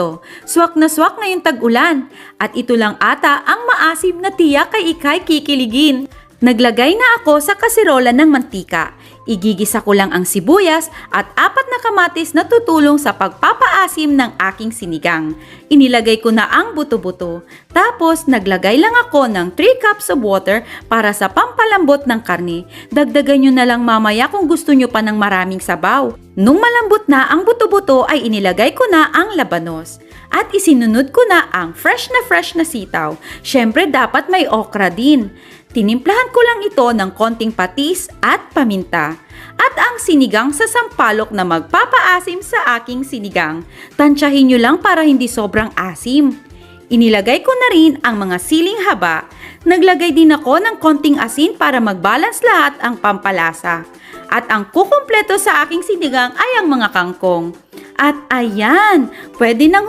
produkto. Swak na swak ngayong tag-ulan. At ito lang ata ang maasim na tiyak kay Ikay kikiligin. Naglagay na ako sa kaserola ng mantika. Igigisa ko lang ang sibuyas at 4 na kamatis na tutulong sa pagpapaasim ng aking sinigang. Inilagay ko na ang buto-buto. Tapos naglagay lang ako ng 3 cups of water para sa pampalambot ng karne. Dagdagan nyo na lang mamaya kung gusto nyo pa ng maraming sabaw. Nung malambot na ang buto-buto ay inilagay ko na ang labanos. At isinunod ko na ang fresh na sitaw. Syempre dapat may okra din. Tinimplahan ko lang ito ng konting patis at paminta. At ang sinigang sa sampalok na magpapaasim sa aking sinigang. Tansyahin nyo lang para hindi sobrang asim. Inilagay ko na rin ang mga siling haba. Naglagay din ako ng konting asin para mag-balance lahat ang pampalasa. At ang kukumpleto sa aking sinigang ay ang mga kangkong. At ayan, pwede nang